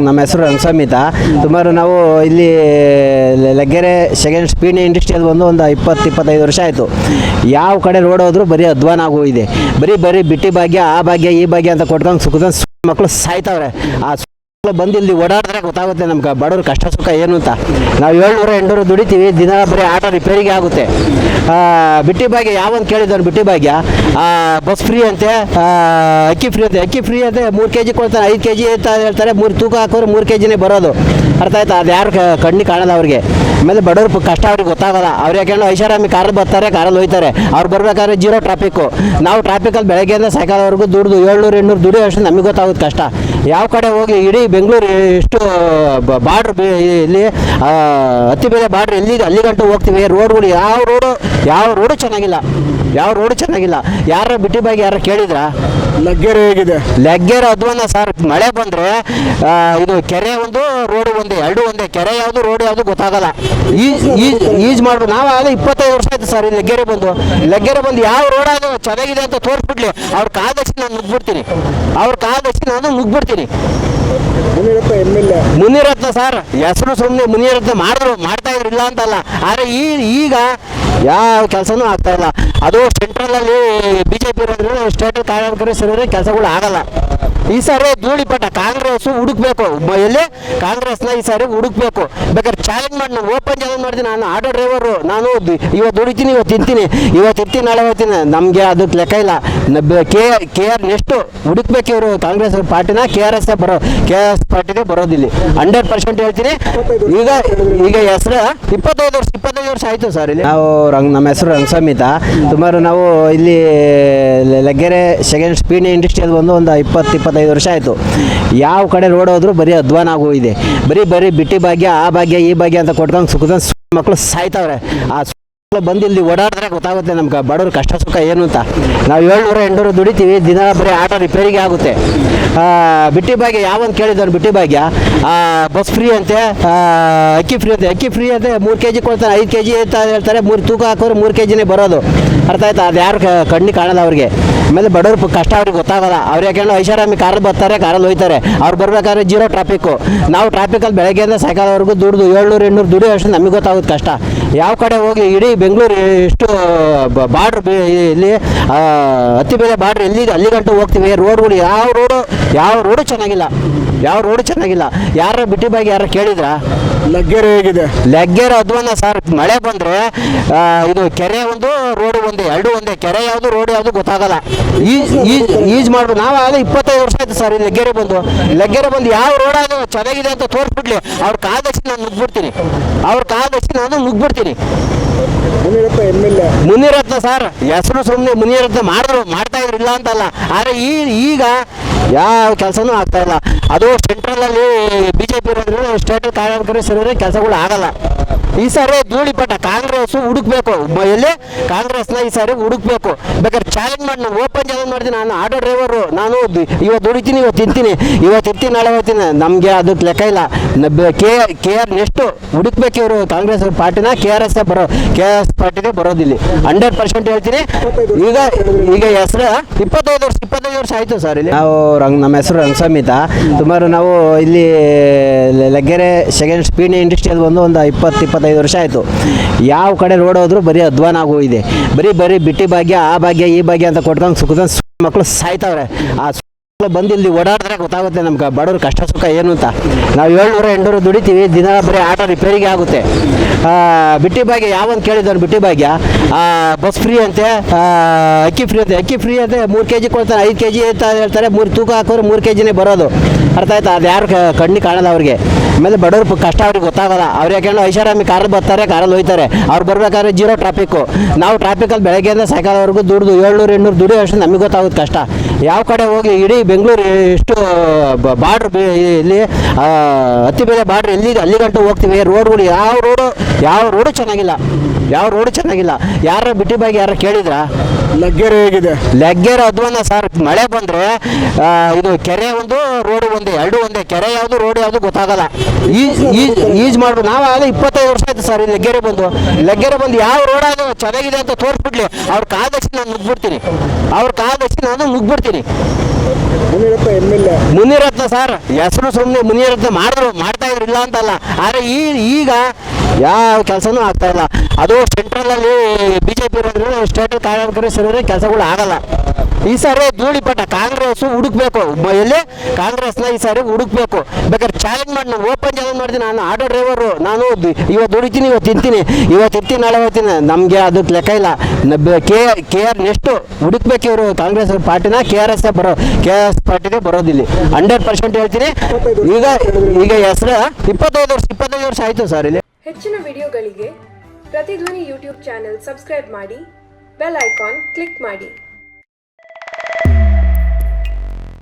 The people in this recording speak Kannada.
ನಮ್ಮ ಹೆಸರು ರಂಗಸ್ವಾಮಿ ಸುಮಾರು ನಾವು ಇಲ್ಲಿ ಲಗ್ಗೆರೆ ಸೆಕೆಂಡ್ ಸ್ಪೀಡ್ ಇಂಡಸ್ಟ್ರಿಯಲ್ಲಿ ಒಂದು 20-25 ವರ್ಷ ಆಯಿತು. ಯಾವ ಕಡೆ ರೋಡ್ ಹೋದ್ರು ಬರೀ ಅಧ್ವಾನ ಆಗೋಗಿದೆ. ಬರೀ ಬಿಟ್ಟಿ ಭಾಗ್ಯ ಆ ಭಾಗ್ಯ ಈ ಭಾಗ್ಯ ಅಂತ ಕೊಟ್ಕೊಂಡು ಸುಖದ ಮಕ್ಕಳು ಸಾಯ್ತಾವ್ರೆ. ಆ ಬಂದು ಇಲ್ಲಿ ಓಡಾಡಿದ್ರೆ ಗೊತ್ತಾಗುತ್ತೆ ನಮ್ಗೆ ಬಡವ್ರ ಕಷ್ಟ ಸುಖ ಏನು ಅಂತ. ನಾವು 700-800 ದುಡಿತೀವಿ, ದಿನ ಬರೀ ಆಟೋ ರಿಪೇರಿಗೆ ಆಗುತ್ತೆ. ಬಿಟ್ಟಿ ಭಾಗ್ಯ ಯಾವೊಂದು ಕೇಳಿದವ್ರು ಬಿಟ್ಟಿ ಭಾಗ್ಯ ಬಸ್ ಫ್ರೀ ಅಂತೆ, ಅಕ್ಕಿ ಫ್ರೀ ಅಂತೆ 3 kg ಕೊಡ್ತಾರೆ, 5 kg ಅಂತ ಹೇಳ್ತಾರೆ. 3 ತೂಕ ಹಾಕೋರು 3 kgನೇ ಬರೋದು. ಅರ್ಥ ಆಯ್ತಾ? ಅದು ಯಾರು ಕಣ್ಣಿಗೆ ಕಾಣಲ್ಲ ಅವ್ರಿಗೆ. ಆಮೇಲೆ ಬಡವ್ರ ಕಷ್ಟ ಅವ್ರಿಗೆ ಗೊತ್ತಾಗಲ್ಲ. ಅವ್ರು ಯಾಕೆಂದ್ರೆ ಐಷಾರಾಮಿ ಕಾರಲ್ಲಿ ಬರ್ತಾರೆ, ಕಾರಲ್ಲಿ ಹೋಯ್ತಾರೆ. ಅವ್ರು ಬರ್ಬೇಕಾದ್ರೆ 0 ಟ್ರಾಫಿಕ್ಕು. ನಾವು ಟ್ರಾಫಿಕಲ್ಲಿ ಬೆಳಗ್ಗೆಯಿಂದ ಸಾಯಂಕಾಲವರೆಗೂ ದುಡ್ದು 700-800 ದುಡಿಯೋ ಅಷ್ಟು ನಮಗೆ ಗೊತ್ತಾಗುತ್ತೆ ಕಷ್ಟ. ಯಾವ ಕಡೆ ಹೋಗಿ ಇಡೀ ಬೆಂಗಳೂರು ಎಷ್ಟು ಬಾರ್ಡ್ರ್ ಇಲ್ಲಿ ಹತ್ತಿ ಬೆಲೆ ಬಾರ್ಡ್ರ್ ಅಲ್ಲಿ ಗಂಟು ಹೋಗ್ತೀವಿ. ರೋಡ್ಗಳು ಯಾವ ರೋಡು ಚೆನ್ನಾಗಿಲ್ಲ. ಯಾರ ಬಿಟ್ಟಿ ಬಗ್ಗೆ ಯಾರು ಕೇಳಿದ್ರ? ಲಗ್ಗೆರೆ ಹೇಗಿದೆ? ಲಗ್ಗೆರೆ ಅಧ್ವಾನ ಸರ್. ಮಳೆ ಬಂದರೆ ಇದು ಕೆರೆ ಒಂದು ರೋಡು ಒಂದೇ ಕೆರೆ ಯಾವುದು ರೋಡ್ ಯಾವುದು ಗೊತ್ತಾಗಲ್ಲ. ಈಜ್ ಮಾಡ್ಬೋದು. ನಾವು ಆಗಲೇ 25 ವರ್ಷ ಆಯ್ತು ಸರ್ ಈ ಲಗ್ಗೆರೆ ಬಂದು ಯಾವ ರೋಡ್ ಅದು ಚೆನ್ನಾಗಿದೆ ಅಂತ ತೋರಿಸ್ಬಿಡ್ಲಿ. ಅವ್ರ ಕಾದಷ್ಟು ನಾನು ನುಗ್ಬಿಡ್ತೀನಿ. ಮುನಿರತ್ನ ಸರ್ ಹೆಸರು ಸುಮ್ಮನೆ ಮುನಿರತ್ನ ಮಾಡ್ತಾ ಇದ್ರು, ಇಲ್ಲ ಅಂತಲ್ಲ. ಆದರೆ ಈಗ ಯಾವ ಕೆಲಸನೂ ಆಗ್ತಾ ಇಲ್ಲ. ಅದು ಸೆಂಟ್ರಲಲ್ಲಿ BJP ಇರೋದ್ರಿಂದ ಸ್ಟೇಟ್ ಕಾಂಗ್ರೆಸ್ ಇರೋದ್ರೆ ಕೆಲಸಗಳು ಆಗಲ್ಲ. ಈ ಸಾರಿ ಧೂಳಿಪಟ ಕಾಂಗ್ರೆಸ್ ಹುಡುಕ್ಬೇಕು. ಎಲ್ಲಿ ಕಾಂಗ್ರೆಸ್ನ ಈ ಸಾರಿ ಹುಡುಕ್ಬೇಕು. ಬೇಕಾದ್ರೆ ಚಾಲೆಂಜ್ ಮಾಡಿ ನಾನು ಓಪನ್ ಚಾಲೆಂಜ್ ಮಾಡ್ತೀನಿ. ನಾನು ಆಟೋ ಡ್ರೈವರು, ನಾನು ಇವತ್ತು ದುಡಿತೀನಿ, ಇವತ್ತು ಇರ್ತೀನಿ, ನಾಳೆ ಹೋಗ್ತೀನಿ. ನಮಗೆ ಅದಕ್ಕೆ ಲೆಕ್ಕ ಇಲ್ಲ. KR ನೆಕ್ಸ್ಟು ಹುಡುಕ್ಬೇಕು ಇವರು ಕಾಂಗ್ರೆಸ್ ಪಾರ್ಟಿನ. KRS ಪಾರ್ಟಿನೇ ಬರೋದಿಲ್ಲಿ 100% ಹೇಳ್ತೀನಿ. ಈಗ ಹೆಸರು 25 ವರ್ಷ ಆಯಿತು ಸರ್. ಇಲ್ಲಿ ನಮ್ಮ ಹೆಸರು ರಂಗಸ್ವಾಮಿ ಸುಮಾರು ನಾವು ಇಲ್ಲಿ ಲಗ್ಗೆರೆ ಸೆಕೆಂಡ್ ಸ್ಪೀಡ್ ಇಂಡಸ್ಟ್ರಿಯಲ್ಲಿ ಒಂದು 20-25 ವರ್ಷ ಆಯಿತು. ಯಾವ ಕಡೆ ರೋಡ್ ಹೋದ್ರು ಬರೀ ಅಧ್ವಾನ ಆಗೋಗಿದೆ. ಬರೀ ಬಿಟ್ಟಿ ಭಾಗ್ಯ ಆ ಭಾಗ್ಯ ಈ ಭಾಗ್ಯ ಅಂತ ಕೊಟ್ಕೊಂಡು ಸುಖದ ಮಕ್ಕಳು ಸಾಯ್ತಾವ್ರೆ. ಆ ಬಂದು ಇಲ್ಲಿ ಓಡಾಡಿದ್ರೆ ಗೊತ್ತಾಗುತ್ತೆ ನಮ್ಗೆ ಬಡವ್ರ ಕಷ್ಟ ಸುಖ ಏನು ಅಂತ. ನಾವು 700-800 ದುಡಿತೀವಿ, ದಿನ ಬರೀ ಆಟೋ ರಿಪೇರಿಗೆ ಆಗುತ್ತೆ. ಬಿಟ್ಟಿ ಭಾಗ್ಯ ಯಾವೊಂದು ಕೇಳಿದವ್ರು ಬಿಟ್ಟಿ ಭಾಗ್ಯ ಬಸ್ ಫ್ರೀ ಅಂತೆ, ಅಕ್ಕಿ ಫ್ರೀ ಅಂತೆ 3 kg ಕೊಡ್ತಾರೆ, 5 kg ಅಂತ ಹೇಳ್ತಾರೆ. 3 ತೂಕ ಹಾಕೋರು 3 kgನೇ ಬರೋದು. ಅರ್ಥ ಆಯ್ತಾ? ಅದು ಯಾರು ಕಣ್ಣಿಗೆ ಕಾಣಲ್ಲ ಅವ್ರಿಗೆ. ಆಮೇಲೆ ಬಡವ್ರ ಕಷ್ಟ ಅವ್ರಿಗೆ ಗೊತ್ತಾಗಲ್ಲ. ಅವ್ರು ಯಾಕೆಂದ್ರೆ ಐಷಾರಾಮಿ ಕಾರಲ್ಲಿ ಬರ್ತಾರೆ, ಕಾರಲ್ಲಿ ಹೋಯ್ತಾರೆ. ಅವ್ರು ಬರ್ಬೇಕಾದ್ರೆ 0 ಟ್ರಾಫಿಕ್ಕು. ನಾವು ಟ್ರಾಫಿಕಲ್ಲಿ ಬೆಳಗ್ಗೆಯಿಂದ ಸಾಯಂಕಾಲವರೆಗೂ ದುಡ್ದು 700-800 ದುಡಿಯೋ ಅಷ್ಟು ನಮಗೆ ಗೊತ್ತಾಗುತ್ತೆ ಕಷ್ಟ. ಯಾವ ಕಡೆ ಹೋಗಿ ಇಡೀ ಬೆಂಗಳೂರು ಎಷ್ಟು ಬಾರ್ಡ್ರ್ ಇಲ್ಲಿ ಹತ್ತಿ ಬೆಲೆ ಬಾರ್ಡ್ರ್ ಅಲ್ಲಿ ಗಂಟು ಹೋಗ್ತೀವಿ. ರೋಡ್ಗಳು ಯಾವ ರೋಡು ಚೆನ್ನಾಗಿಲ್ಲ. ಯಾರ ಬಿಟ್ಟಿ ಬಗ್ಗೆ ಯಾರು ಕೇಳಿದ್ರ? ಲಗ್ಗೆರೆ ಹೇಗಿದೆ? ಲಗ್ಗೆರೆ ಅಧ್ವಾನ ಸರ್. ಮಳೆ ಬಂದರೆ ಇದು ಕೆರೆ ಒಂದು ರೋಡು ಒಂದೇ ಕೆರೆ ಯಾವುದು ರೋಡ್ ಯಾವುದು ಗೊತ್ತಾಗಲ್ಲ. ಈಜ್ ಮಾಡ್ಬೋದು. ನಾವು ಆಗಲೇ 25 ವರ್ಷ ಆಯ್ತು ಸರ್ ಈ ಲಗ್ಗೆರೆ ಬಂದು ಯಾವ ರೋಡ್ ಅದು ಚೆನ್ನಾಗಿದೆ ಅಂತ ತೋರಿಸ್ಬಿಡ್ಲಿ. ಅವ್ರ ಕಾದಷ್ಟು ನಾನು ನುಗ್ಬಿಡ್ತೀನಿ. ಮುನಿರತ್ನ ಸರ್ ಹೆಸರು ಸುಮ್ಮನೆ ಮುನಿರತ್ನ ಮಾಡ್ತಾ ಇದ್ರು, ಇಲ್ಲ ಅಂತಲ್ಲ. ಆದರೆ ಈಗ ಯಾವ ಕೆಲಸನೂ ಆಗ್ತಾ ಇಲ್ಲ. ಅದು ಸೆಂಟ್ರಲಲ್ಲಿ BJP ಇರೋದ್ರಿಂದ ಸ್ಟೇಟ್ ಕಾಂಗ್ರೆಸ್ ಇರೋದ್ರೆ ಕೆಲಸಗಳು ಆಗಲ್ಲ. ಈ ಸಾರಿ ಧೂಳಿಪಟ ಕಾಂಗ್ರೆಸ್ ಹುಡುಕ್ಬೇಕು. ಎಲ್ಲಿ ಕಾಂಗ್ರೆಸ್ನ ಈ ಸಾರಿ ಹುಡುಕ್ಬೇಕು. ಬೇಕಾದ್ರೆ ಚಾಲೆಂಜ್ ಮಾಡಿ ನಾನು ಓಪನ್ ಚಾಲೆಂಜ್ ಮಾಡ್ತೀನಿ. ನಾನು ಆಟೋ ಡ್ರೈವರು, ನಾನು ಇವತ್ತು ದುಡಿತೀನಿ, ಇವತ್ತು ಇರ್ತೀನಿ, ನಾಳೆ ಹೋಗ್ತೀನಿ. ನಮಗೆ ಅದಕ್ಕೆ ಲೆಕ್ಕ ಇಲ್ಲ. KR ನೆಕ್ಸ್ಟು ಹುಡುಕ್ಬೇಕು ಇವರು ಕಾಂಗ್ರೆಸ್ ಪಾರ್ಟಿನ. KRS ಪಾರ್ಟಿನೇ ಬರೋದಿಲ್ಲಿ 100% ಹೇಳ್ತೀನಿ. ಈಗ ಹೆಸರು 25 ವರ್ಷ ಆಯಿತು ಸರ್. ಇಲ್ಲಿ ನಮ್ಮ ಹೆಸರು ರಂಗಸ್ವಾಮಿ ಸುಮಾರು ನಾವು ಇಲ್ಲಿ ಲಗ್ಗೆರೆ ಸೆಕೆಂಡ್ ಸ್ಪೀಡ್ ಇಂಡಸ್ಟ್ರಿಯಲ್ಲಿ ಒಂದು 20-25 ವರ್ಷ ಆಯಿತು. ಯಾವ ಕಡೆ ರೋಡ್ ಹೋದ್ರು ಬರೀ ಅಧ್ವಾನ ಆಗೋಗಿದೆ. ಬರೀ ಬಿಟ್ಟಿ ಭಾಗ್ಯ ಆ ಭಾಗ್ಯ ಈ ಭಾಗ್ಯ ಅಂತ ಕೊಟ್ಕೊಂಡು ಸುಖದ ಮಕ್ಕಳು ಸಾಯ್ತಾವ್ರೆ. ಆ ಬಂದು ಇಲ್ಲಿ ಓಡಾಡಿದ್ರೆ ಗೊತ್ತಾಗುತ್ತೆ ನಮ್ಗೆ ಬಡವ್ರ ಕಷ್ಟ ಸುಖ ಏನು ಅಂತ. ನಾವು 700-800 ದುಡಿತೀವಿ, ದಿನ ಬರೀ ಆಟೋ ರಿಪೇರಿಗೆ ಆಗುತ್ತೆ. ಬಿಟ್ಟಿ ಭಾಗ್ಯ ಯಾವೊಂದು ಕೇಳಿದವ್ರು ಬಿಟ್ಟಿ ಭಾಗ್ಯ ಬಸ್ ಫ್ರೀ ಅಂತೆ, ಅಕ್ಕಿ ಫ್ರೀ ಅಂತೆ 3 kg ಕೊಡ್ತಾರೆ, 5 kg ಅಂತ ಹೇಳ್ತಾರೆ. 3 ತೂಕ ಹಾಕೋರು 3 kgನೇ ಬರೋದು. ಅರ್ಥ ಆಯ್ತಾ? ಅದು ಯಾರು ಕಣ್ಣಿಗೆ ಕಾಣಲ್ಲ ಅವ್ರಿಗೆ. ಆಮೇಲೆ ಬಡವ್ರ ಕಷ್ಟ ಅವ್ರಿಗೆ ಗೊತ್ತಾಗಲ್ಲ. ಅವ್ರು ಯಾಕೆಂದ್ರೆ ಐಷಾರಾಮಿ ಕಾರಲ್ಲಿ ಬರ್ತಾರೆ, ಕಾರಲ್ಲಿ ಹೋಯ್ತಾರೆ. ಅವ್ರು ಬರ್ಬೇಕಾದ್ರೆ 0 ಟ್ರಾಫಿಕ್ಕು. ನಾವು ಟ್ರಾಫಿಕಲ್ಲಿ ಬೆಳಗ್ಗೆಯಿಂದ ಸಾಯಂಕಾಲವರೆಗೂ ದುಡ್ದು 700-800 ದುಡಿಯೋ ಅಷ್ಟು ನಮಗೆ ಗೊತ್ತಾಗುತ್ತೆ ಕಷ್ಟ. ಯಾವ ಕಡೆ ಹೋಗಿ ಇಡೀ ಬೆಂಗಳೂರು ಎಷ್ಟು ಬಾರ್ಡ್ರ್ ಇಲ್ಲಿ ಹತ್ತಿ ಬೆಲೆ ಬಾರ್ಡ್ರ್ ಅಲ್ಲಿ ಗಂಟು ಹೋಗ್ತೀವಿ. ರೋಡ್ಗಳು ಯಾವ ರೋಡು ಚೆನ್ನಾಗಿಲ್ಲ. ಯಾರ ಬಿಟ್ಟಿ ಬಗ್ಗೆ ಯಾರು ಕೇಳಿದ್ರ? ಲಗ್ಗೆರೆ ಹೇಗಿದೆ ಲಗ್ಗೆರೆ ಅಧ್ವಾನ ಸರ್. ಮಳೆ ಬಂದರೆ ಇದು ಕೆರೆ ಒಂದು ರೋಡ್ ಒಂದೇ, ಎರಡು ಒಂದೇ. ಕೆರೆ ಯಾವುದು ರೋಡ್ ಯಾವುದು ಗೊತ್ತಾಗಲ್ಲ. ಈಜ್ ಮಾಡ್ಬೋದು. ನಾವು ಆಗ 25 ವರ್ಷ ಆಯ್ತು ಸರ್ ಈ ಲಗ್ಗೆರೆ ಬಂದು. ಲಗ್ಗೆರೆ ಬಂದು ಯಾವ ರೋಡ್ ಅದು ಚೆನ್ನಾಗಿದೆ ಅಂತ ತೋರಿಸ್ಬಿಡ್ಲಿ, ಅವ್ರ ಕಾದಷ್ಟು ನಾನು ನುಗ್ಬಿಡ್ತೀನಿ. ಅವ್ರ ಕಾದಷ್ಟು ನಾನು ನುಗ್ಬಿಡ್ತೀನಿ. ಮುನಿರತ್ನ ಸರ್ ಹೆಸರು ಸುಮ್ಮನೆ ಮುನಿರತ್ನ ಮಾಡ್ತಾ ಇದ್ರು, ಇಲ್ಲ ಅಂತಲ್ಲ. ಆದರೆ ಈಗ ಯಾವ ಕೆಲಸನೂ ಆಗ್ತಾ ಇಲ್ಲ. ಅದು ಸೆಂಟ್ರಲಲ್ಲಿ ಬಿಜೆಪಿ ಇರೋದ್ರಿಂದ ಸ್ಟೇಟಲ್ಲಿ ಕಾಂಗ್ರೆಸ್ ಇರೋದ್ರೆ ಕೆಲಸಗಳು ಆಗಲ್ಲ. ಈ ಸಾರಿ ಧೂಳಿಪಟ ಕಾಂಗ್ರೆಸ್ ಹುಡುಕ್ಬೇಕು. ಎಲ್ಲಿ ಕಾಂಗ್ರೆಸ್ನ ಈ ಸಾರಿ ಹುಡುಕ್ಬೇಕು. ಬೇಕಾದ್ರೆ ಚಾಲೆಂಜ್ ಮಾಡಿ ನಾನು ಓಪನ್ ಚಾಲೆಂಜ್ ಮಾಡ್ತೀನಿ. ನಾನು ಆಟೋ ಡ್ರೈವರು, ನಾನು ಇವತ್ತು ದುಡಿತೀನಿ, ಇವತ್ತು ತಿಂತೀನಿ, ನಾಳೆ ಹೋಗ್ತೀನಿ. ನಮಗೆ ಅದಕ್ಕೆ ಲೆಕ್ಕ ಇಲ್ಲ. ಕೆ ಆರ್ ನೆಕ್ಸ್ಟು ಹುಡುಕ್ಬೇಕು ಇವರು ಕಾಂಗ್ರೆಸ್ ಪಾರ್ಟಿನ. KRS ಪಾರ್ಟಿಗೆ ಬರೋದಿಲ್ಲ 100% ಹೇಳ್ತೀನಿ. ಈಗ ಹೆಸರು 25 ವರ್ಷ ಆಯಿತು ಸರ್ ಇಲ್ಲಿ. ಹೆಚ್ಚಿನ ವಿಡಿಯೋಗಳಿಗೆ ಪ್ರತಿಧ್ವನಿ ಯೂಟ್ಯೂಬ್ ಚಾನೆಲ್ ಸಬ್ಸ್ಕ್ರೈಬ್ ಮಾಡಿ, ಬೆಲ್ ಐಕಾನ್ ಕ್ಲಿಕ್ ಮಾಡಿ.